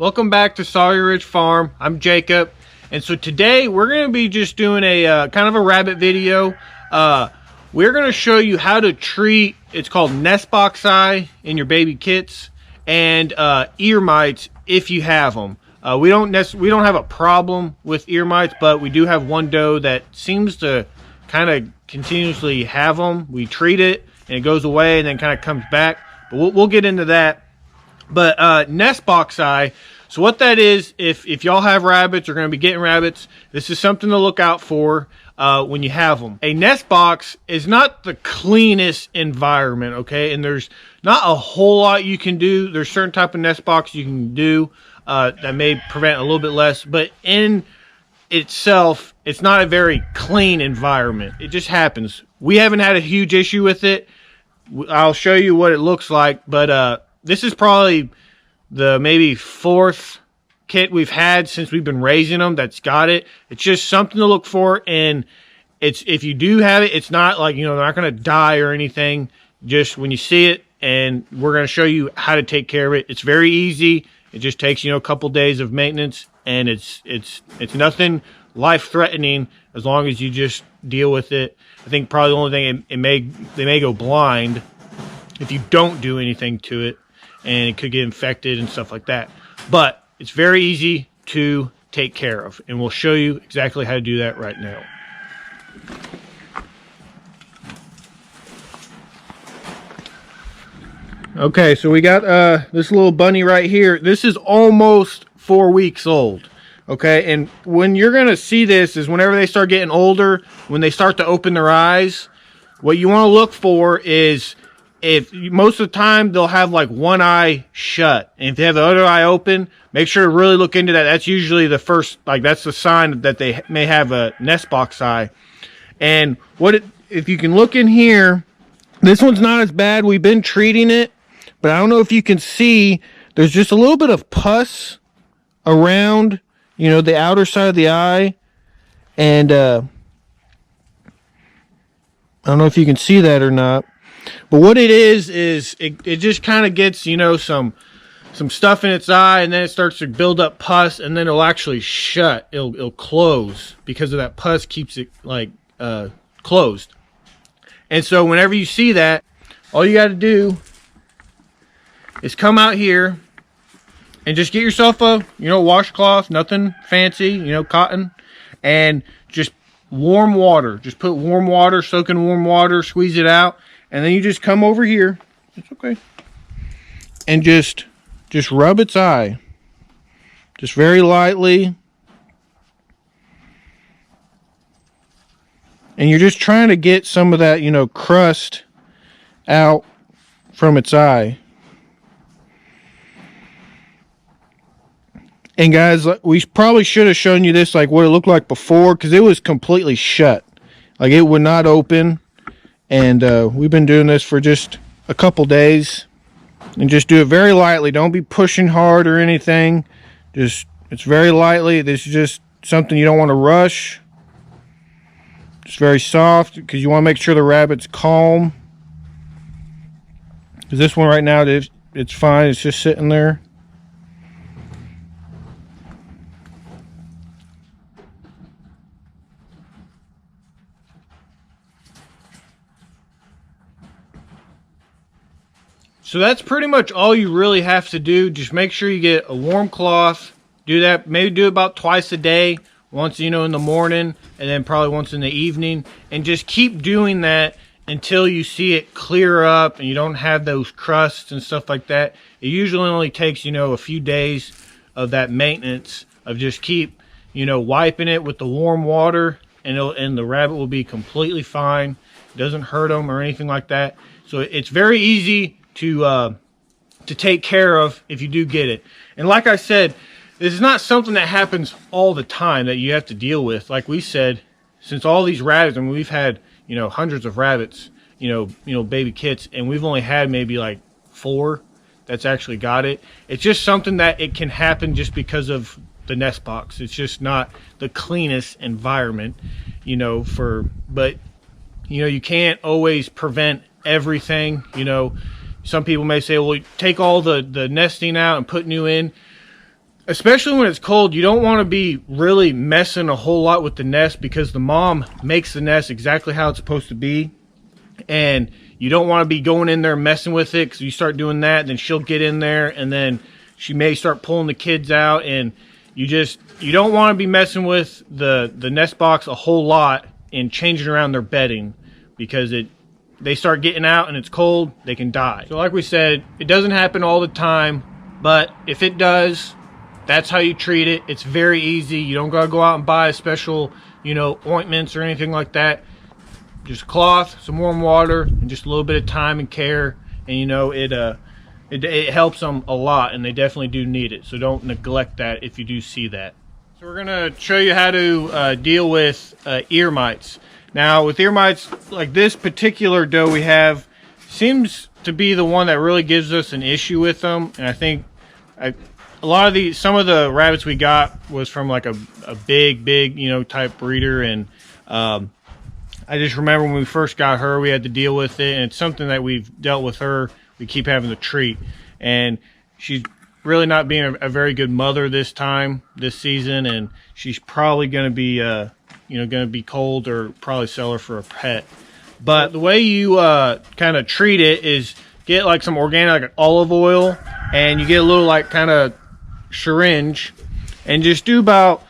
Welcome back to Sawyer Ridge Farm. I'm Jacob, and so today we're going to be just doing a kind of a rabbit video. We're going to show you how to treat, it's called nest box eye in your baby kits, and ear mites if you have them. We don't have a problem with ear mites, but we do have one doe that seems to kind of continuously have them. We treat it and it goes away and then kind of comes back, but we'll get into that. But nest box eye, so what that is, if y'all have rabbits or going to be getting rabbits, this is something to look out for when you have them. A nest box is not the cleanest environment, okay? And there's not a whole lot you can do. There's certain type of nest box you can do that may prevent a little bit less, but in itself, it's not a very clean environment. It just happens. We haven't had a huge issue with it. I'll show you what it looks like, but this is probably the maybe fourth kit we've had since we've been raising them that's got it. It's just something to look for, and it's, if you do have it, it's not like, you know, they're not going to die or anything. Just when you see it, and we're going to show you how to take care of it. It's very easy. It just takes, you know, a couple days of maintenance, and it's nothing life-threatening as long as you just deal with it. I think probably the only thing they may go blind if you don't do anything to it, and it could get infected and stuff like that. But it's very easy to take care of, and we'll show you exactly how to do that right now. Okay, so we got this little bunny right here. This is almost 4 weeks old. Okay, and when you're gonna see this is whenever they start getting older, when they start to open their eyes, what you want to look for is, if most of the time they'll have like one eye shut, and if they have the other eye open, make sure to really look into that. That's usually the first, like, that's the sign that they may have a nest box eye. And if you can look in here, this one's not as bad. We've been treating it, but I don't know if you can see, there's just a little bit of pus around, you know, the outer side of the eye. And I don't know if you can see that or not. But what it is it just kind of gets, you know, some stuff in its eye, and then it starts to build up pus, and then it'll actually shut. It'll close because of that pus keeps it like closed. And so whenever you see that, all you got to do is come out here and just get yourself a, you know, washcloth, nothing fancy, you know, cotton, and just warm water. Just put warm water, soak in warm water, squeeze it out. And then you just come over here, it's okay, and just rub its eye, just very lightly. And you're just trying to get some of that, you know, crust out from its eye. And guys, we probably should have shown you this, like what it looked like before, because it was completely shut. Like, it would not open. And we've been doing this for just a couple days, and just do it very lightly. Don't be pushing hard or anything. Just, it's very lightly. This is just something you don't want to rush. Just very soft, because you want to make sure the rabbit's calm. Because this one right now, it's fine. It's just sitting there. So that's pretty much all you really have to do. Just make sure you get a warm cloth. Do that, maybe do it about twice a day. Once, you know, in the morning, and then probably once in the evening. And just keep doing that until you see it clear up and you don't have those crusts and stuff like that. It usually only takes, you know, a few days of that maintenance of just keep, you know, wiping it with the warm water, and the rabbit will be completely fine. It doesn't hurt them or anything like that. So it's very easy to take care of if you do get it. And like I said, this is not something that happens all the time that you have to deal with. Like we said, since all these rabbits, I mean, we've had, you know, hundreds of rabbits, you know, baby kits, and we've only had maybe like 4 that's actually got it. It's just something that it can happen just because of the nest box. It's just not the cleanest environment, you know, but, you know, you can't always prevent everything. You know, some people may say, well, take all the nesting out and put new in. especially when it's cold, you don't want to be really messing a whole lot with the nest, because the mom makes the nest exactly how it's supposed to be. And you don't want to be going in there messing with it, because you start doing that, then she'll get in there and then she may start pulling the kids out, and you don't want to be messing with the nest box a whole lot and changing around their bedding, because they start getting out and it's cold, they can die. So like we said, it doesn't happen all the time, but if it does, that's how you treat it. It's very easy. You don't gotta go out and buy a special, ointments or anything like that. Just a cloth, some warm water, and just a little bit of time and care, and it helps them a lot, and they definitely do need it. So don't neglect that if you do see that. So we're gonna show you how to deal with ear mites. Now with ear mites, like this particular doe we have, seems to be the one that really gives us an issue with them. And I think some of the rabbits we got was from like a big, type breeder. And I just remember when we first got her, we had to deal with it. And it's something that we've dealt with her. We keep having to treat. And she's really not being a very good mother this season. And she's probably going to be, going to be cold, or probably sell her for a pet. But the way you kind of treat it is get like some organic, like olive oil, and you get a little like kind of syringe, and just do about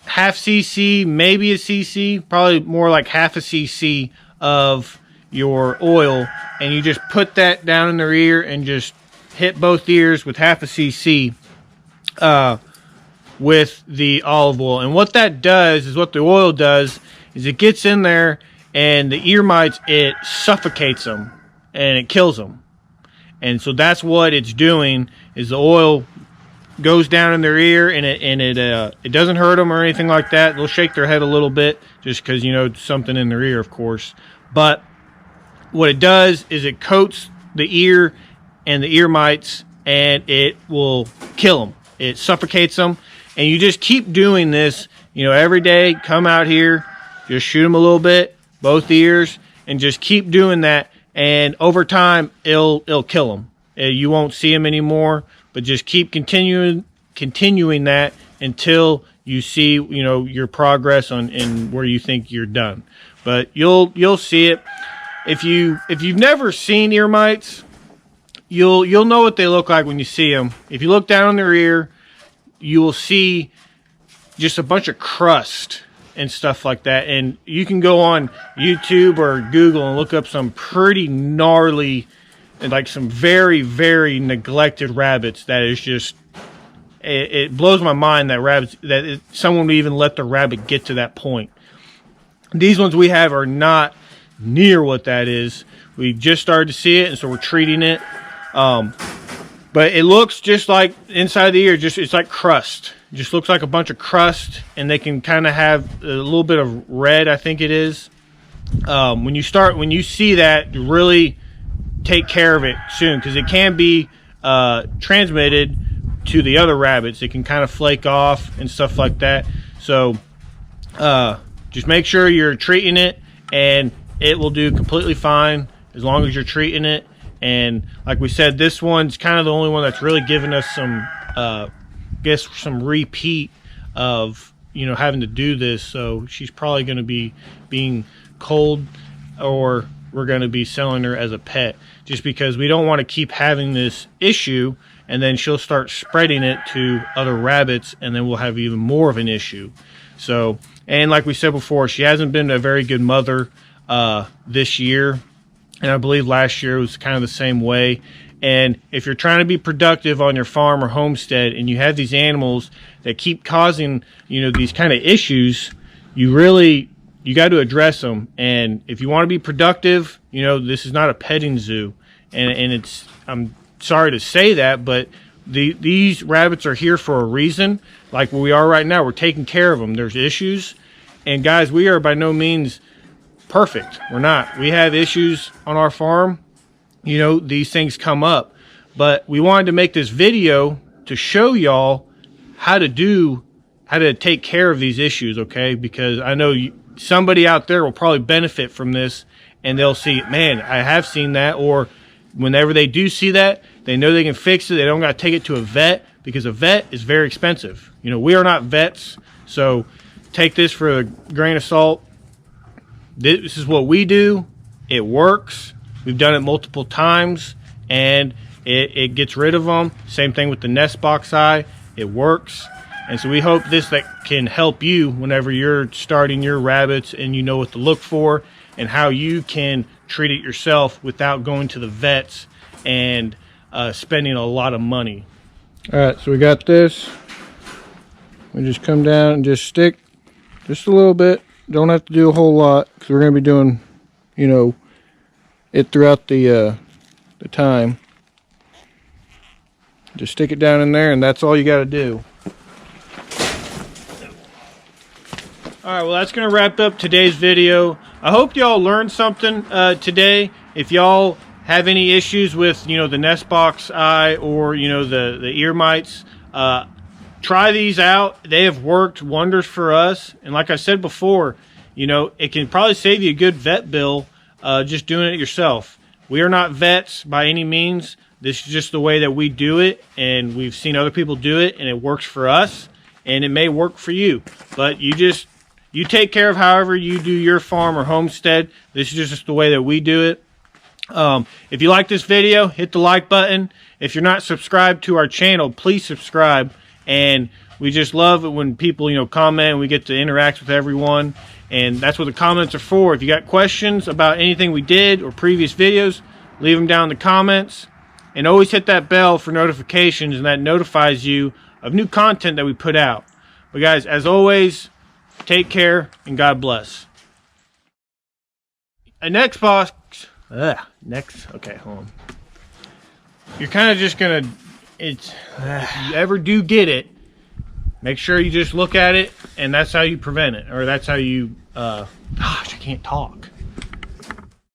half cc, maybe a cc, probably more like half a cc of your oil, and you just put that down in their ear and just hit both ears with half a cc with the olive oil. And what that does is, what the oil does is it gets in there, and the ear mites, it suffocates them and it kills them. And so that's what it's doing, is the oil goes down in their ear, and it doesn't hurt them or anything like that. They'll shake their head a little bit just because something in their ear, of course. But what it does is it coats the ear and the ear mites, and it will kill them. It suffocates them. And you just keep doing this, every day. Come out here, just shoot them a little bit, both ears, and just keep doing that. And over time, it'll kill them. You won't see them anymore, but just keep continuing that until you see, your progress and where you think you're done. But you'll see it. If you've never seen ear mites, you'll know what they look like when you see them. If you look down on their ear, you will see just a bunch of crust and stuff like that. And you can go on YouTube or Google and look up some pretty gnarly and like some very, very neglected rabbits. That is just, it blows my mind that someone would even let the rabbit get to that point. These ones we have are not near what that is. We just started to see it, and so we're treating it. But it looks just like inside the ear, it's like crust. It just looks like a bunch of crust, and they can kind of have a little bit of red, I think it is. When you see that, really take care of it soon, because it can be transmitted to the other rabbits. It can kind of flake off and stuff like that. So just make sure you're treating it, and it will do completely fine as long as you're treating it. And like we said, this one's kind of the only one that's really given us some, some repeat of, having to do this. So she's probably going to be being cold, or we're going to be selling her as a pet, just because we don't want to keep having this issue, and then she'll start spreading it to other rabbits, and then we'll have even more of an issue. So, and like we said before, she hasn't been a very good mother this year. And I believe last year was kind of the same way. And if you're trying to be productive on your farm or homestead, and you have these animals that keep causing, these kind of issues, you got to address them. And if you want to be productive, this is not a petting zoo. And I'm sorry to say that, but these rabbits are here for a reason. Like where we are right now, we're taking care of them. There's issues. And guys, we are by no means perfect. We're not. We have issues on our farm. These things come up. But we wanted to make this video to show y'all how to take care of these issues, okay? Because I know somebody out there will probably benefit from this, and they'll see, man, I have seen that. Or whenever they do see that, they know they can fix it. They don't got to take it to a vet, because a vet is very expensive. You know, we are not vets, so take this for a grain of salt. This is what we do. It works. We've done it multiple times, and it gets rid of them. Same thing with the nest box eye. It works. And so we hope that can help you whenever you're starting your rabbits and you know what to look for and how you can treat it yourself without going to the vets and spending a lot of money. All right, so we got this. We just come down and just stick just a little bit. Don't have to do a whole lot because we're going to be doing, you know, it throughout the time. Just stick it down in there, and that's all you got to do. Alright, well, that's going to wrap up today's video. I hope y'all learned something today. If y'all have any issues with, you know, the nest box eye or, you know, the ear mites, try these out. They have worked wonders for us. And like I said before, you know, it can probably save you a good vet bill just doing it yourself. We are not vets by any means. This is just the way that we do it, and we've seen other people do it, and it works for us, and it may work for you. But you take care of however you do your farm or homestead. This is just the way that we do it. If you like this video, hit the like button. If you're not subscribed to our channel, please subscribe. And we just love it when people, you know, comment and we get to interact with everyone. And that's what the comments are for. If you got questions about anything we did or previous videos, leave them down in the comments. And always hit that bell for notifications, and that notifies you of new content that we put out. But guys, as always, take care and God bless. Okay, hold on. You're kind of just gonna, if you ever do get it, make sure you just look at it, and that's how you prevent it, or that's how you, gosh, I can't talk.